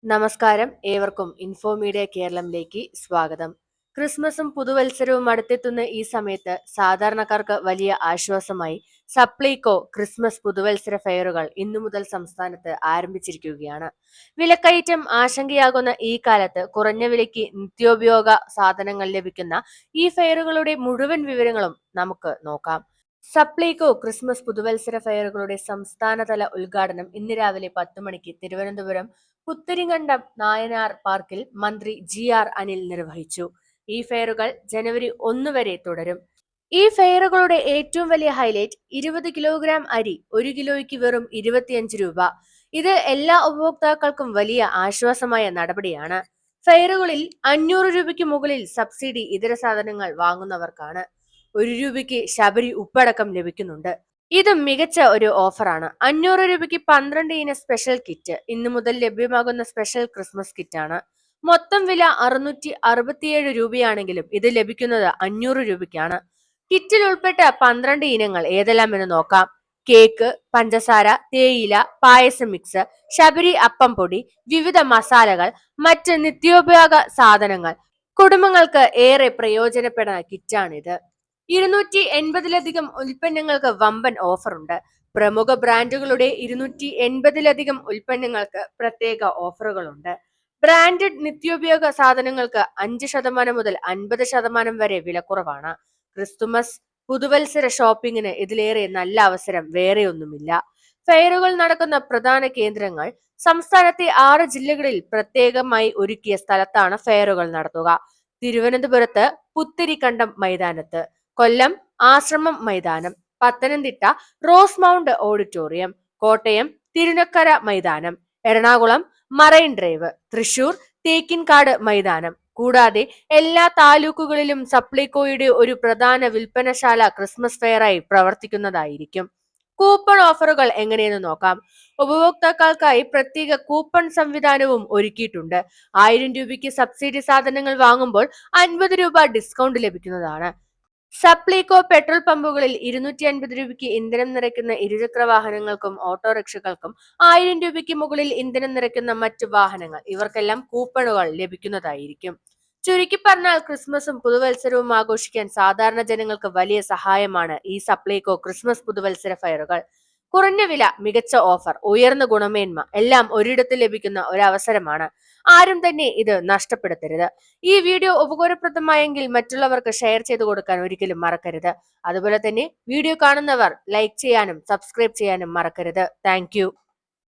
നമസ്കാരം, ഏവർക്കും info media കേരളത്തിലേക്ക് സ്വാഗതം. ക്രിസ്മസും പുതുവത്സരവും അടുത്തെത്തുന്ന ഈ സമയത്ത് സാധാരണക്കാർക്ക് വലിയ ആശ്വാസമായി സപ്ലൈകോ ക്രിസ്മസ് പുതുവത്സര ഫെയറുകൾ ഇന്നു മുതൽ സംസ്ഥാനത്ത് ആരംഭിച്ചിരിക്കുകയാണ്. വിലക്കയറ്റം ആശങ്കയാകുന്ന ഈ കാലത്ത് കുറഞ്ഞ വിലയ്ക്ക് നിത്യോപയോഗ സാധനങ്ങൾ ലഭിക്കുന്ന ഈ ഫെയറുകളുടെ മുഴുവൻ വിവരങ്ങളും നമുക്ക് നോക്കാം. സപ്ലൈകോ ക്രിസ്മസ് പുതുവത്സര ഫെയറുകളുടെ സംസ്ഥാനതല ഉദ്ഘാടനം ഇന്ന് രാവിലെ 10 മണിക്ക് തിരുവനന്തപുരം പുത്തരിങ്ങണ്ടം നായനാർ പാർക്കിൽ മന്ത്രി GR അനിൽ നിർവഹിച്ചു. ഈ ഫെയറുകൾ ജനുവരി 1 വരെ തുടരും. ഈ ഫെയറുകളുടെ ഏറ്റവും വലിയ ഹൈലൈറ്റ് 20 കിലോഗ്രാം അരി 1 കിലോയ്ക്ക് വെറും 25 രൂപ. ഇത് എല്ലാ ഉപഭോക്താക്കൾക്കും വലിയ ആശ്വാസമായ നടപടിയാണ്. ഫെയറുകളിൽ 500 രൂപയ്ക്ക് മുകളിൽ സബ്സിഡി ഇതര സാധനങ്ങൾ വാങ്ങുന്നവർക്കാണ്. 1 രൂപയ്ക്ക് ശബരി ഉപ്പടക്കം ലഭിക്കുന്നുണ്ട്. ഇതും മികച്ച ഒരു ഓഫറാണ്. 500 രൂപയ്ക്ക് 12 ഇന സ്പെഷ്യൽ കിറ്റ് ഇന്നു മുതൽ ലഭ്യമാകുന്ന സ്പെഷ്യൽ ക്രിസ്മസ് കിറ്റാണ്. മൊത്തം വില 667 രൂപയാണെങ്കിലും ഇത് ലഭിക്കുന്നത് 500 രൂപയ്ക്കാണ്. കിറ്റിൽ ഉൾപ്പെട്ട 12 ഇനങ്ങൾ ഏതെല്ലാം എന്ന് നോക്കാം. കേക്ക്, പഞ്ചസാര, തേയില, പായസം മിക്സ്, ശബരി അപ്പം പൊടി, വിവിധ മസാലകൾ, മറ്റ് നിത്യോപയോഗ സാധനങ്ങൾ. കുടുംബങ്ങൾക്ക് ഏറെ പ്രയോജനപ്പെടുന്ന കിറ്റാണിത്. 280ലധികം ഉൽപ്പന്നങ്ങൾക്ക് വമ്പൻ ഓഫറുണ്ട്. പ്രമുഖ ബ്രാൻഡുകളുടെ 280ലധികം ഉൽപ്പന്നങ്ങൾക്ക് പ്രത്യേക ഓഫറുകളുണ്ട്. ബ്രാൻഡഡ് നിത്യോപയോഗ സാധനങ്ങൾക്ക് 5% മുതൽ 50% വരെ വിലക്കുറവാണ്. ക്രിസ്തുമസ് പുതുവത്സര ഷോപ്പിംഗിന് ഇതിലേറെ നല്ല അവസരം വേറെയൊന്നുമില്ല. ഫെയറുകൾ നടക്കുന്ന പ്രധാന കേന്ദ്രങ്ങൾ സംസ്ഥാനത്തെ 6 ജില്ലകളിൽ പ്രത്യേകമായി ഒരുക്കിയ സ്ഥലത്താണ് ഫെയറുകൾ നടത്തുക. തിരുവനന്തപുരത്ത് പുത്തിരിക്കണ്ടം മൈതാനത്ത്, കൊല്ലം ആശ്രമം മൈതാനം, Pathanamthitta rose mount auditorium, Kottayam Thirunakkara മൈതാനം, എറണാകുളം മറൈൻ ഡ്രൈവ്, തൃശൂർ തേക്കിൻകാട് മൈതാനം. കൂടാതെ എല്ലാ താലൂക്കുകളിലും സപ്ലൈകോയുടെ ഒരു പ്രധാന വിൽപ്പനശാല ക്രിസ്മസ് ഫെയറായി പ്രവർത്തിക്കുന്നതായിരിക്കും. കൂപ്പൺ ഓഫറുകൾ എങ്ങനെയെന്ന് നോക്കാം. ഉപഭോക്താക്കൾക്കായി പ്രത്യേക കൂപ്പൺ സംവിധാനവും ഒരുക്കിയിട്ടുണ്ട്. 1000 രൂപയ്ക്ക് സബ്സിഡി സാധനങ്ങൾ വാങ്ങുമ്പോൾ 50 രൂപ ഡിസ്കൗണ്ട് ലഭിക്കുന്നതാണ്. സപ്ലൈകോ പെട്രോൾ പമ്പുകളിൽ 250 രൂപയ്ക്ക് ഇന്ധനം നിറയ്ക്കുന്ന ഇരുചക്ര വാഹനങ്ങൾക്കും ഓട്ടോറിക്ഷകൾക്കും 1000 രൂപയ്ക്ക് മുകളിൽ ഇന്ധനം നിറയ്ക്കുന്ന മറ്റു വാഹനങ്ങൾ ഇവർക്കെല്ലാം കൂപ്പണുകൾ ലഭിക്കുന്നതായിരിക്കും. ചുരുക്കി പറഞ്ഞാൽ ക്രിസ്മസും പുതുവത്സരവും ആഘോഷിക്കാൻ സാധാരണ ജനങ്ങൾക്ക് വലിയ സഹായമാണ് ഈ സപ്ലൈകോ ക്രിസ്മസ് പുതുവത്സര ഫെയറുകൾ. കുറഞ്ഞ വില, മികച്ച ഓഫർ, ഉയർന്ന ഗുണമേന്മ എല്ലാം ഒരിടത്ത് ലഭിക്കുന്ന ഒരു അവസരമാണ്. ആരും തന്നെ ഇത് നഷ്ടപ്പെടുത്തരുത്. ഈ വീഡിയോ ഉപകാരപ്രദമായെങ്കിൽ മറ്റുള്ളവർക്ക് ഷെയർ ചെയ്തു കൊടുക്കാൻ ഒരിക്കലും മറക്കരുത്. അതുപോലെ തന്നെ വീഡിയോ കാണുന്നവർ ലൈക്ക് ചെയ്യാനും സബ്സ്ക്രൈബ് ചെയ്യാനും മറക്കരുത്. താങ്ക്